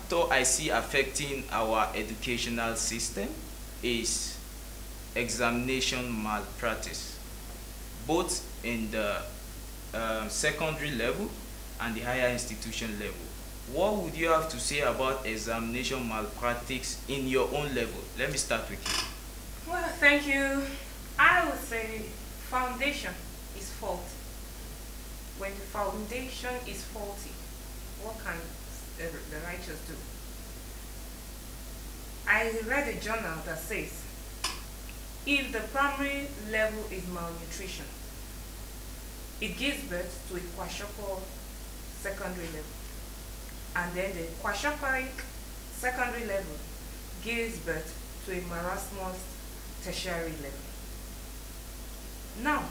factor I see affecting our educational system is examination malpractice, both in the secondary level and the higher institution level. What would you have to say about examination malpractice in your own level? Let me start with you. Well, thank you. I would say foundation is faulty. When the foundation is faulty, what can the righteous do? I read a journal that says, if the primary level is malnutrition, it gives birth to a kwashiorkor secondary level. And then the kwashiorkoric secondary level gives birth to a marasmus tertiary level. Now,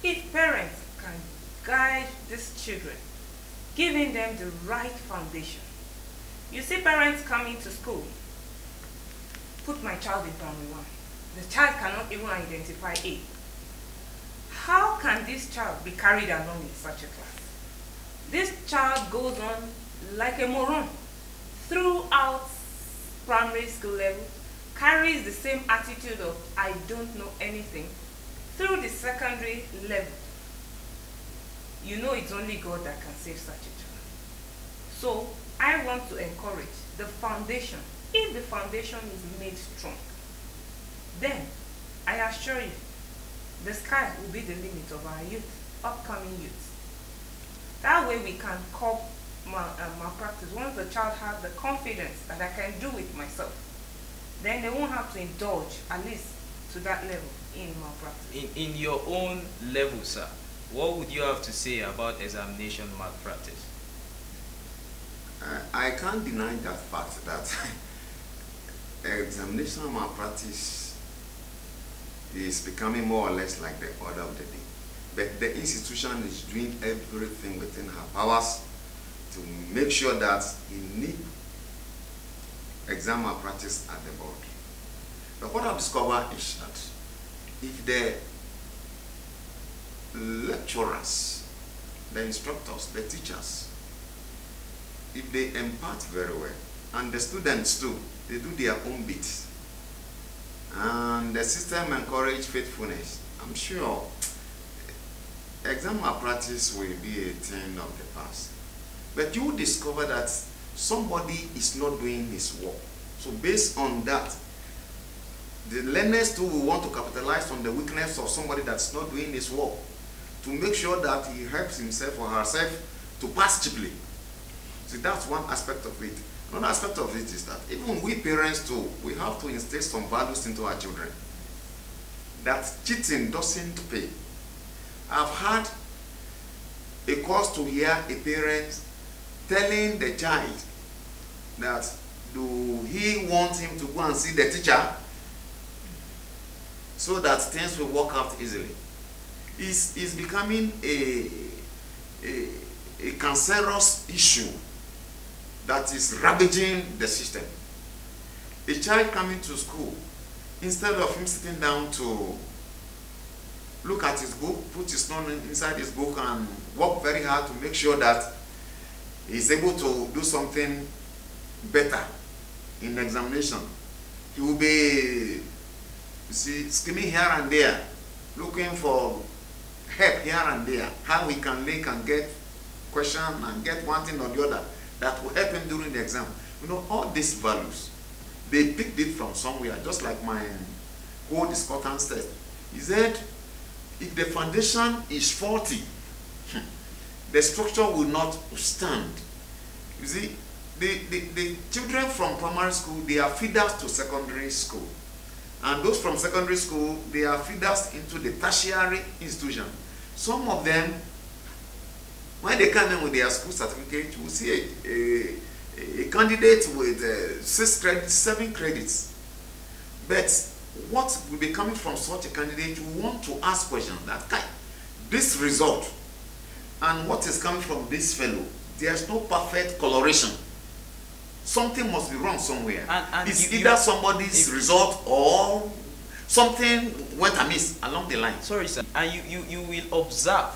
if parents can guide these children, giving them the right foundation. You see parents coming to school, put my child in primary 1. The child cannot even identify A. How can this child be carried along in such a class? This child goes on like a moron throughout primary school level, carries the same attitude of I don't know anything through the secondary level. You know it's only God that can save such a child. So I want to encourage the foundation. If the foundation is made strong, then I assure you, the sky will be the limit of our youth, upcoming youth. That way we can curb malpractice. Once the child has the confidence that I can do it myself, then they won't have to indulge, at least to that level, in malpractice. In your own level, sir, what would you have to say about examination malpractice? I can't deny that fact that examination malpractice is becoming more or less like the order of the day. But the institution is doing everything within her powers to make sure that you need exam malpractice at the board. But what I've discovered is that if the lecturers, the instructors, the teachers, if they impart very well, and the students too, they do their own bit, and the system encourage faithfulness, I'm sure exam malpractice will be a thing of the past. But you will discover that somebody is not doing his work. So based on that, the learners too will want to capitalize on the weakness of somebody that's not doing his work to make sure that he helps himself or herself to pass cheaply. So that's one aspect of it. Another aspect of it is that even we parents too, we have to instill some values into our children. That cheating doesn't pay. I've had a cause to hear a parent telling the child that do he want him to go and see the teacher so that things will work out easily. It's becoming a cancerous issue that is ravaging the system. A child coming to school, instead of him sitting down to look at his book, put his nose inside his book and work very hard to make sure that he's able to do something better in the examination, he will be, you see, skimming here and there, looking for help here and there, how he can link and get question and get one thing or the other that will help him during the exam. You know, all these values, they picked it from somewhere, just like my co-discutant said. He said, if the foundation is faulty, the structure will not stand. You see, the children from primary school, they are feeders to secondary school. And those from secondary school, they are feeders into the tertiary institution. Some of them, when they come in with their school certificate, you will see a candidate with 6 credits, 7 credits. But what will be coming from such a candidate, you want to ask questions that this result and what is coming from this fellow, there's no perfect coloration. Something must be wrong somewhere. And it's either somebody's result or something went amiss along the line. Sorry, sir. And you will observe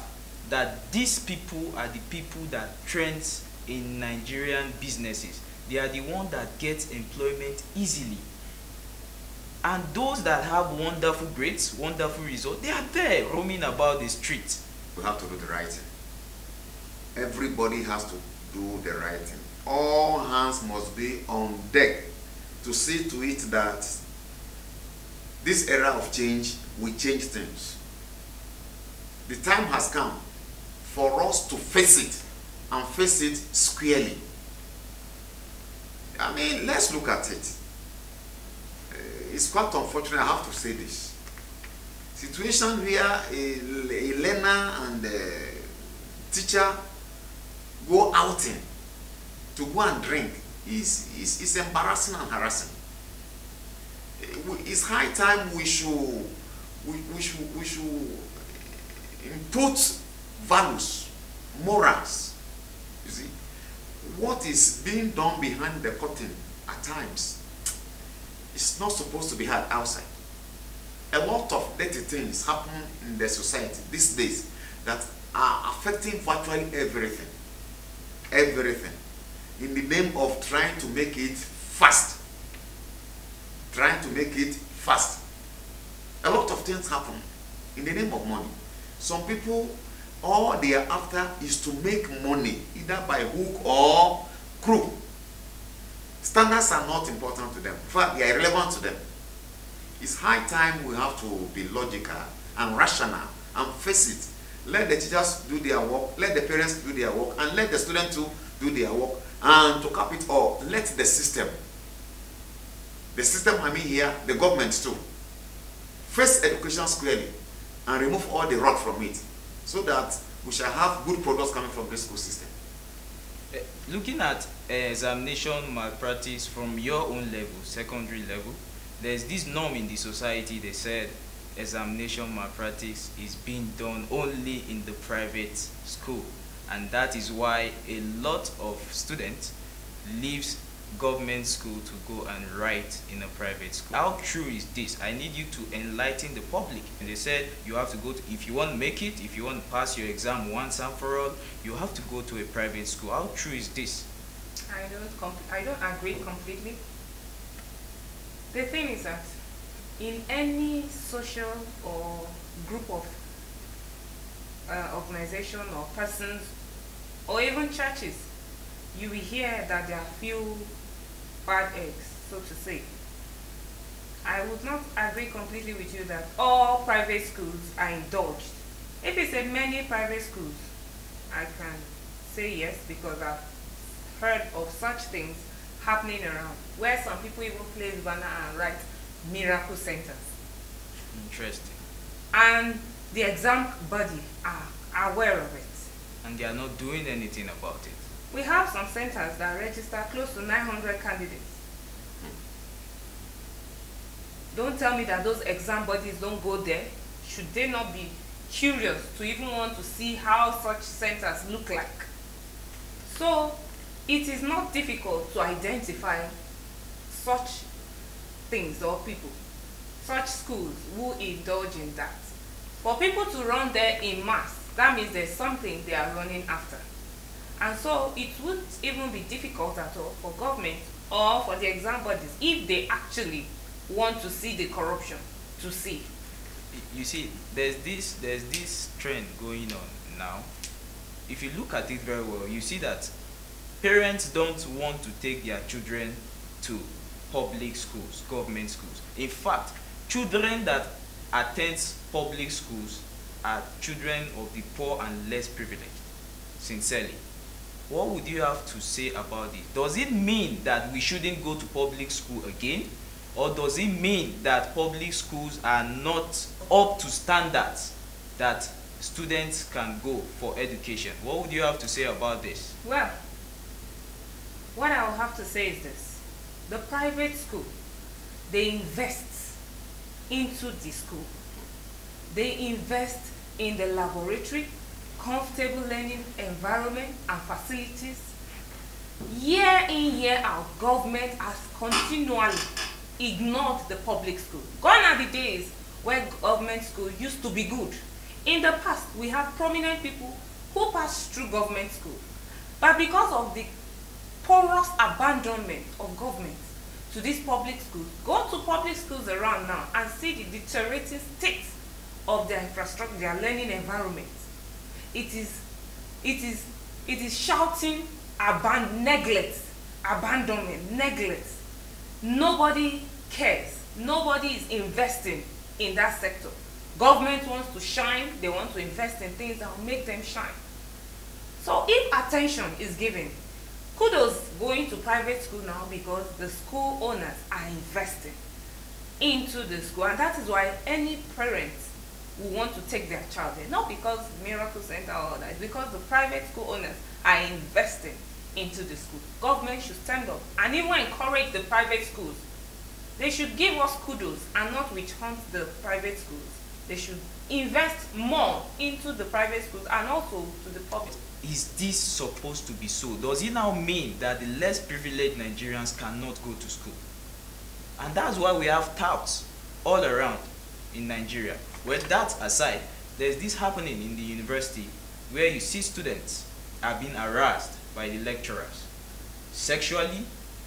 that these people are the people that trends in Nigerian businesses. they are the one that get employment easily. And those that have wonderful grades, wonderful results, they are there roaming about the street. We have to do the right thing. Everybody has to do the right thing. All hands must be on deck to see to it that this era of change will change things. The time has come for us to face it, and face it squarely. I mean, let's look at it. It's quite unfortunate, I have to say this. Situation where a learner and a teacher go outing to go and drink is embarrassing and harassing. It's high time we should input values, morals. You see, what is being done behind the curtain at times is not supposed to be had outside. A lot of dirty things happen in the society these days that are affecting virtually everything. Everything. In the name of trying to make it fast. Trying to make it fast. A lot of things happen in the name of money. Some people, all they are after is to make money, either by hook or crook. Standards are not important to them. In fact, they are irrelevant to them. It's high time we have to be logical and rational and face it. Let the teachers do their work, let the parents do their work, and let the students too do their work. And to cap it all, let the system I mean here, the government too, face education squarely and remove all the rot from it, so that we shall have good products coming from the school system. Looking at examination malpractice from your own level, secondary level, there's this norm in the society. They said examination malpractice is being done only in the private school, and that is why a lot of students leaves government school to go and write in a private school. How true is this? I need you to enlighten the public. And they said you have to go to, if you want to make it, if you want to pass your exam once and for all, you have to go to a private school. How true is this? I don't agree completely. The thing is that in any social or group of organization or persons or even churches, you will hear that there are few bad eggs, so to say. I would not agree completely with you that all private schools are indulged. If it's a many private schools, I can say yes, because I've heard of such things happening around, where some people even place banner and write miracle centers. Interesting. And the exam body are aware of it. And they are not doing anything about it. We have some centers that register close to 900 candidates. Don't tell me that those exam bodies don't go there. Should they not be curious to even want to see how such centers look like? So it is not difficult to identify such things or people, such schools who indulge in that. For people to run there in mass, that means there's something they are running after. And so it wouldn't even be difficult at all for government or for the exam bodies, if they actually want to see the corruption, to see. You see, there's this trend going on now. If you look at it very well, you see that parents don't want to take their children to public schools, government schools. In fact, children that attend public schools are children of the poor and less privileged, sincerely. What would you have to say about this? Does it mean that we shouldn't go to public school again? Or does it mean that public schools are not up to standards that students can go for education? What would you have to say about this? Well, what I will have to say is this. The private school, they invest into the school. They invest in the laboratory, comfortable learning environment and facilities. Year in, year out, government has continually ignored the public school. Gone are the days where government school used to be good. In the past, we have prominent people who passed through government school, but because of the porous abandonment of government to these public schools. Go to public schools around now and see the deteriorating state of their infrastructure, their learning environment. It is shouting neglect, abandonment, neglect. Nobody cares. Nobody is investing in that sector. Government wants to shine. They want to invest in things that will make them shine. So if attention is given, kudos going to private school now, because the school owners are investing into the school, and that is why any parent will want to take their child there, not because Miracle Center or that, because the private school owners are investing into the school. Government should stand up and even encourage the private schools. They should give us kudos and not witch hunt the private schools. They should invest more into the private schools and also to the public. Is this supposed to be so? Does it now mean that the less privileged Nigerians cannot go to school? And that's why we have touts all around in Nigeria. Well, that aside, there's this happening in the university where you see students are being harassed by the lecturers sexually,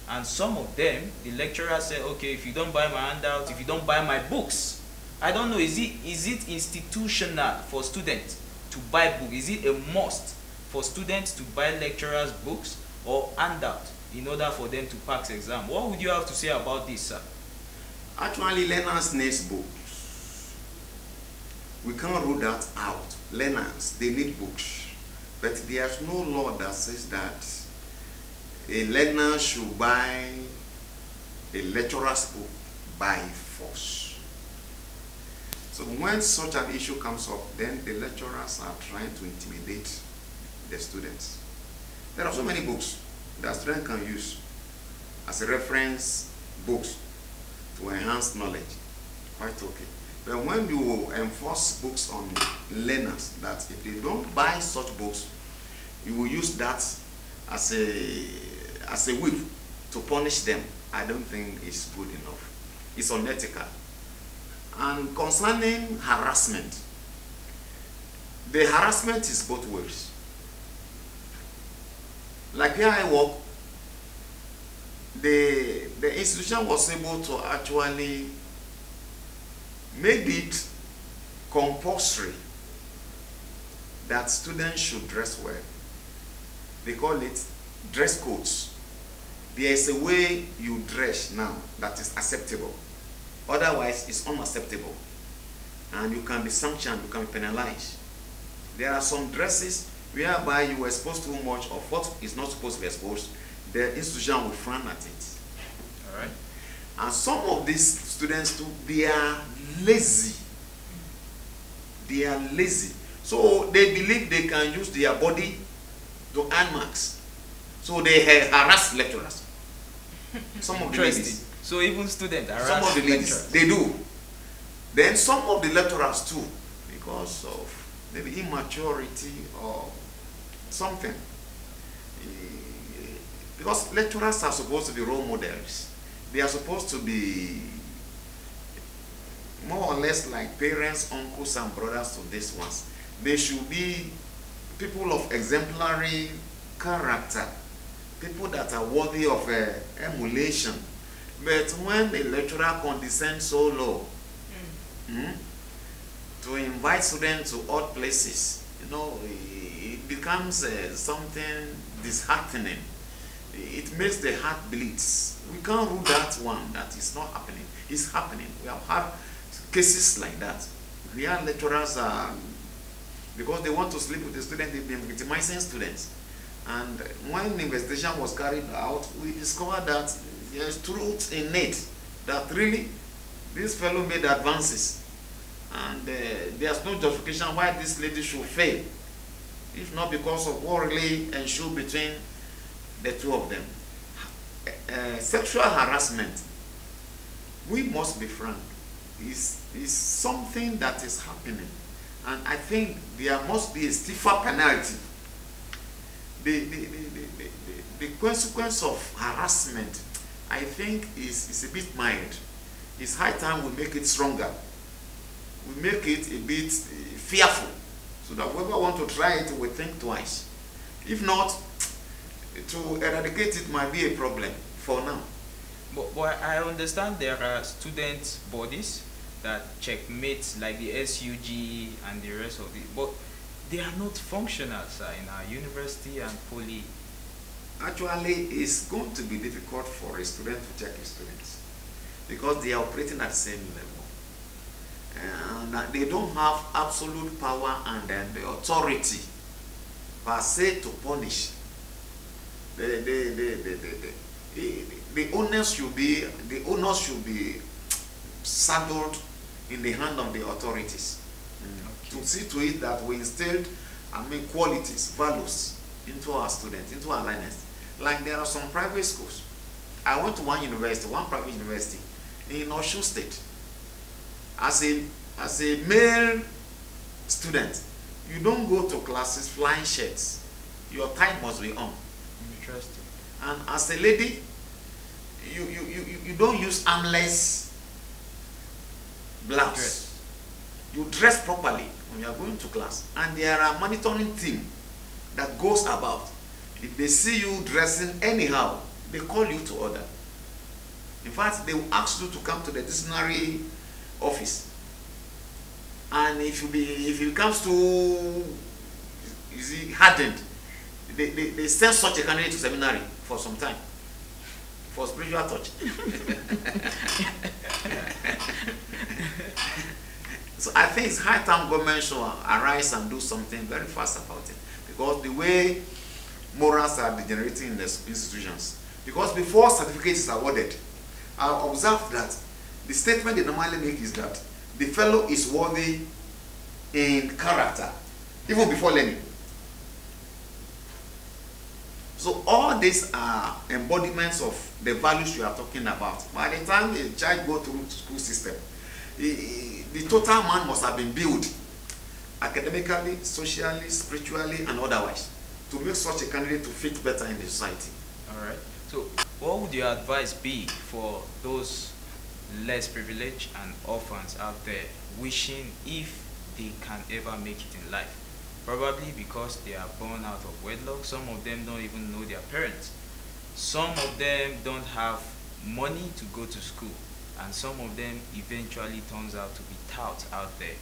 and some of them, the lecturers say, okay, if you don't buy my handout, if you don't buy my books, I don't know, is it institutional for students to buy books? Is it a must for students to buy lecturers' books or handout in order for them to pass exam? What would you have to say about this, sir? Actually, learners need books. We can't rule that out. Learners, they need books. But there's no law that says that a learner should buy a lecturer's book by force. So when such an issue comes up, then the lecturers are trying to intimidate the students. There are so many books that students can use as a reference books to enhance knowledge. Quite okay. But when you enforce books on learners, that if they don't buy such books, you will use that as a whip to punish them, I don't think it's good enough. It's unethical. And concerning harassment, the harassment is both ways. Like here I work, the institution was able to actually make it compulsory that students should dress well. They call it dress codes. There is a way you dress now that is acceptable. Otherwise, it's unacceptable. And you can be sanctioned, you can be penalized. There are some dresses whereby you are exposed too much of what is not supposed to be exposed. The institution will frown at it. All right. And some of these students too, they are lazy. They are lazy. So they believe they can use their body to earn marks. So they harass lecturers. Some of the ladies. So even students harass Some of the ladies, lecturers. they do. Then some of the lecturers too, because of maybe immaturity or something. Because lecturers are supposed to be role models. They are supposed to be more or less like parents, uncles, and brothers to these ones. They should be people of exemplary character, people that are worthy of emulation. But when a lecturer condescends so low to invite students to odd places, you know, it becomes something disheartening. It makes the heart bleeds. We can't rule that one, that is not happening. It's happening. We have had cases like that. Where lecturers are, because they want to sleep with the students, they've been victimizing students. And when the investigation was carried out, we discovered that there's truth in it, that really this fellow made advances. And there's no justification why this lady should fail, if not because of what really ensued between the two of them. Sexual harassment, we must be frank, is something that is happening. And I think there must be a stiffer penalty. The consequence of harassment, I think, is a bit mild. It's high time we make it stronger. We make it a bit fearful, so that whoever wants to try it will think twice. If not, to eradicate it might be a problem for now. But I understand there are student bodies that checkmate, like the SUG and the rest of it, but they are not functional, sir, in our university and poly. Actually, it's going to be difficult for a student to check his students because they are operating at the same level. And they don't have absolute power and then the authority per se to punish. The onus should be saddled in the hand of the authorities. Okay. To see to it that we instilled, qualities, values into our students, into our learners. Like there are some private schools. I went to one private university in Osun State. As a male student, you don't go to classes flying shirts. Your tie must be on. Interesting. And as a lady, you don't use armless blouse. You dress properly when you are going to class. And there are monitoring team that goes about. If they see you dressing anyhow, they call you to order. In fact, they will ask you to come to the disciplinary office. And if it comes to hardened, they send such a candidate to seminary for some time for spiritual touch. So I think it's high time government should arise and do something very fast about it, because the way morals are degenerating in the institutions. Because before certificates is awarded, I observed that the statement they normally make is that the fellow is worthy in character, even before learning. So all these are embodiments of the values you are talking about. By the time a child goes through the school system, the total man must have been built academically, socially, spiritually, and otherwise to make such a candidate to fit better in the society. All right. So what would your advice be for those less privileged and orphans out there wishing if they can ever make it in life? Probably because they are born out of wedlock. Some of them don't even know their parents. Some of them don't have money to go to school. And some of them eventually turns out to be tout out there.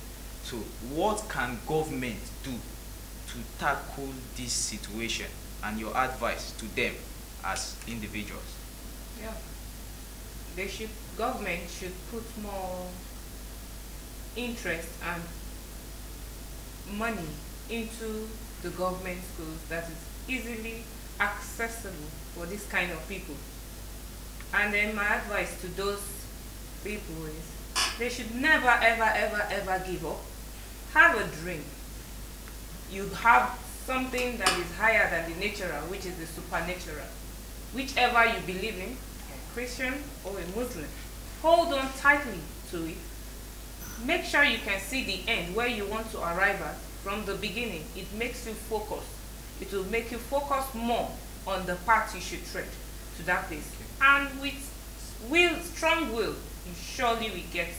So what can government do to tackle this situation, and your advice to them as individuals? Yeah. Government should put more interest and money into the government schools that is easily accessible for this kind of people. And then my advice to those people is they should never ever give up. Have a dream. You have something that is higher than the natural, which is the supernatural. Whichever you believe in, a Christian or a Muslim, hold on tightly to it. Make sure you can see the end, where you want to arrive at from the beginning. It makes you focus. It will make you focus more on the path you should tread to that place. And with strong will, you surely will get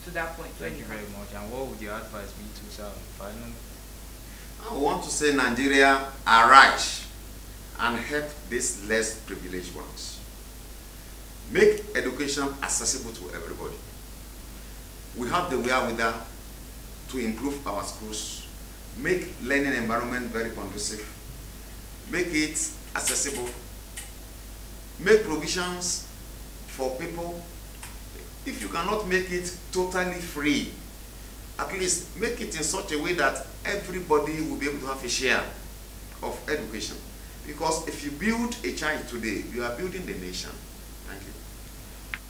to that point. Thank you very much. And what would your advice be to sir finally? I want to say Nigeria, arise and help these less privileged ones. Make education accessible to everybody. We have the wherewithal to improve our schools, make learning environment very conducive, make it accessible, make provisions for people. If you cannot make it totally free, at least make it in such a way that everybody will be able to have a share of education. Because if you build a child today, you are building the nation. Thank you.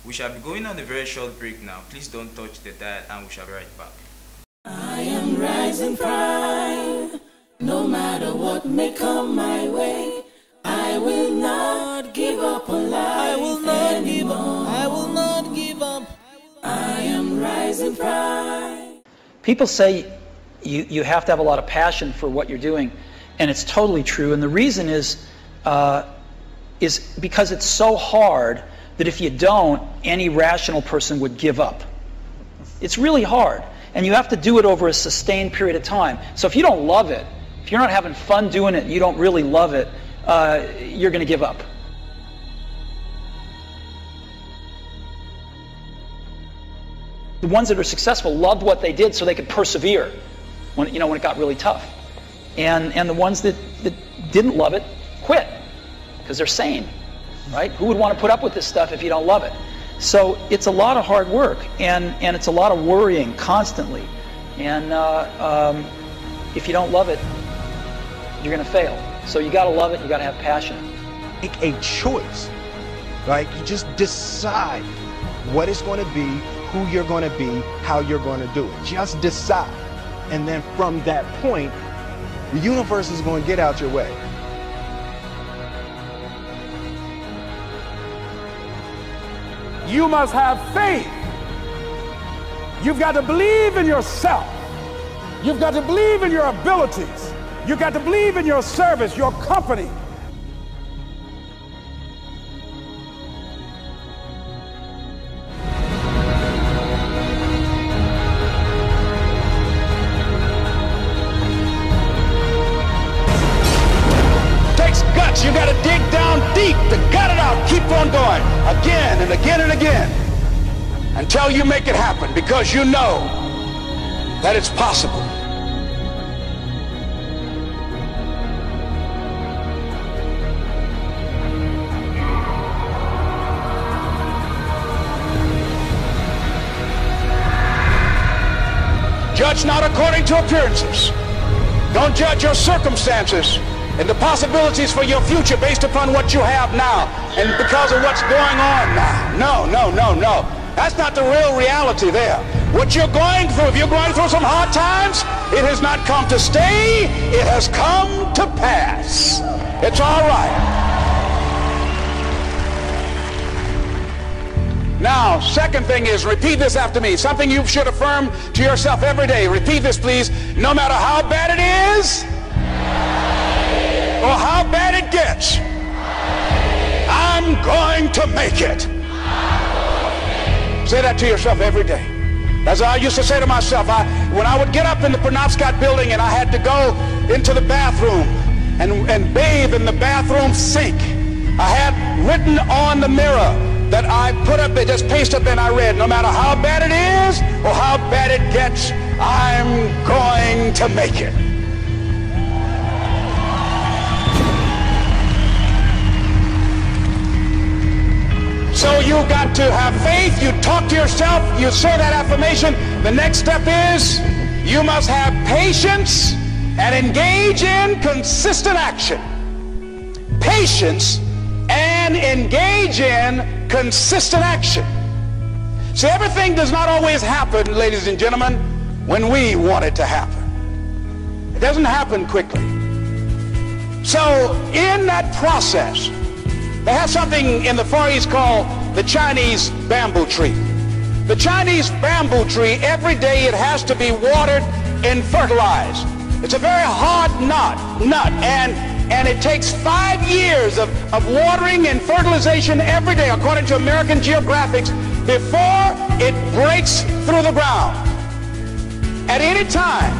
We shall be going on a very short break now. Please don't touch the dial and we shall be right back. I am rising pride, no matter what may come my way. I will not give up on life. I will not give up. I will not give up. I am rising pride. People say you have to have a lot of passion for what you're doing, and it's totally true. And the reason is because it's so hard that if you don't, any rational person would give up. It's really hard, and you have to do it over a sustained period of time. So if you don't love it, if you're not having fun doing it, you don't really love it, you're going to give up. The ones that are successful loved what they did so they could persevere when it got really tough. And the ones that didn't love it quit because they're sane, right? Who would want to put up with this stuff if you don't love it? So it's a lot of hard work, and it's a lot of worrying constantly. And if you don't love it, you're going to fail. So you got to love it. You got to have passion. Make a choice, right? You just decide what it's going to be, who you're going to be, how you're going to do it. Just decide. And then from that point, the universe is going to get out your way. You must have faith. You've got to believe in yourself. You've got to believe in your abilities. You've got to believe in your service, your company. You got to dig down deep to gut it out. Keep on going again and again and again until you make it happen, because you know that it's possible. Judge not according to appearances. Don't judge your circumstances and the possibilities for your future based upon what you have now and because of what's going on now. No, no, no, no. That's not the real reality there. What you're going through, if you're going through some hard times, it has not come to stay, it has come to pass. It's all right. Now, second thing is, repeat this after me. Something you should affirm to yourself every day. Repeat this, please. No matter how bad it is, or how bad it gets, I'm going to make it. Say that to yourself every day. As I used to say to myself, when I would get up in the Penobscot building and I had to go into the bathroom and bathe in the bathroom sink, I had written on the mirror that I put up, just paste up, and I read, no matter how bad it is or how bad it gets, I'm going to make it. So you got to have faith. You talk to yourself. You say that affirmation. The next step is you must have patience and engage in consistent action. Patience and engage in consistent action. See, everything does not always happen, ladies and gentlemen, when we want it to happen. It doesn't happen quickly. So in that process, they have something in the Far East called the Chinese bamboo tree. The Chinese bamboo tree, every day it has to be watered and fertilized. It's a very hard nut, and it takes 5 years of watering and fertilization every day, according to American Geographics, before it breaks through the ground. At any time,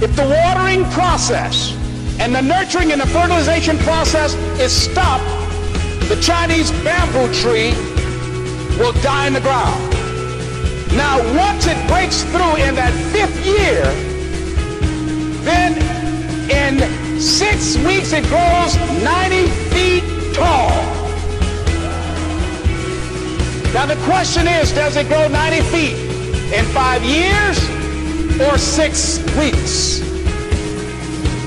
if the watering process and the nurturing and the fertilization process is stopped, the Chinese bamboo tree will die in the ground. Now, once it breaks through in that 5th year, then in 6 weeks it grows 90 feet tall. Now, the question is, does it grow 90 feet in 5 years or 6 weeks?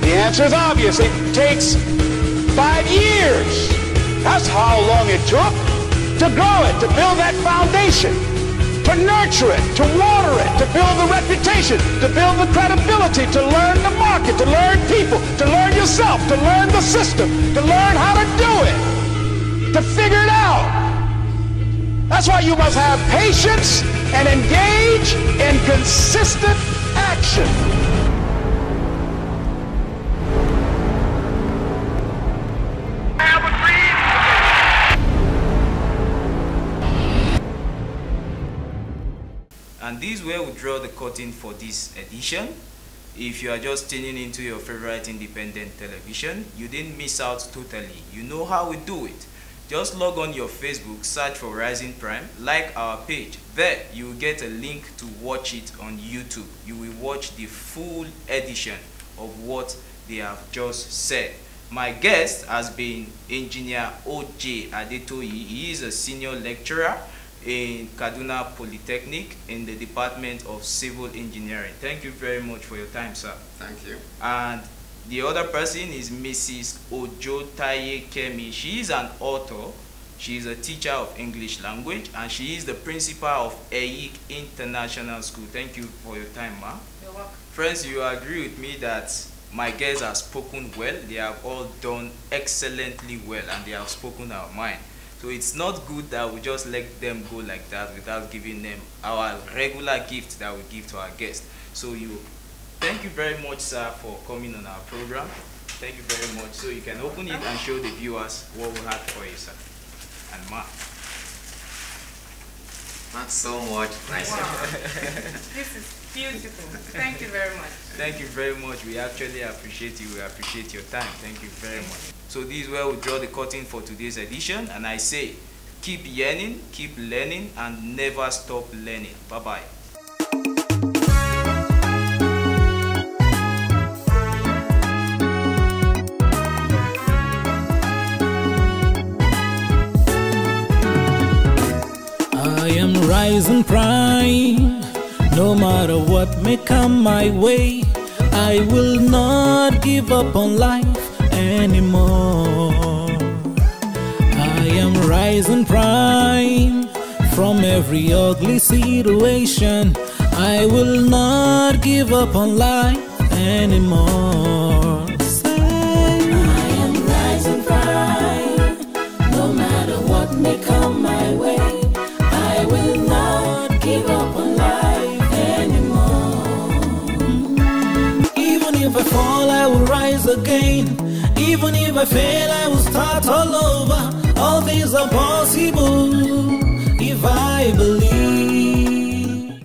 The answer is obvious. It takes 5 years. That's how long it took to grow it, to build that foundation, to nurture it, to water it, to build the reputation, to build the credibility, to learn the market, to learn people, to learn yourself, to learn the system, to learn how to do it, to figure it out. That's why you must have patience and engage in consistent action. And this is where we draw the curtain for this edition. if you are just tuning into your favorite independent television, you didn't miss out totally. You know how we do it. Just log on your Facebook, search for Rising Prime, like our page. There, you will get a link to watch it on YouTube. You will watch the full edition of what they have just said. My guest has been Engineer O.J. Adetoyi. He is a senior lecturer in Kaduna Polytechnic in the Department of Civil Engineering. Thank you very much for your time, sir. Thank you. And the other person is Mrs. Ojotaye Kemi. She is an author. She is a teacher of English language, and she is the principal of EIC International School. Thank you for your time, ma. You're welcome. Friends, you agree with me that my guests have spoken well. They have all done excellently well, and they have spoken our mind. So it's not good that we just let them go like that without giving them our regular gift that we give to our guests. So thank you very much, sir, for coming on our program. Thank you very much. So you can open it and show the viewers what we had for you, sir. And ma. Thanks so much. Nice. Wow. This is beautiful. Thank you very much. Thank you very much. We actually appreciate you. We appreciate your time. Thank you very much. So this is where we draw the curtain for today's edition. And I say, keep yearning, keep learning, and never stop learning. Bye-bye. I am rising prime, no matter what may come my way. I will not give up on life anymore. I am rising prime from every ugly situation. I will not give up on life anymore. I am rising prime, no matter what may come my way. I will not give up on life anymore. Even if I fall, I will rise again. Even if I fail, I will start all over. All things are possible if I believe.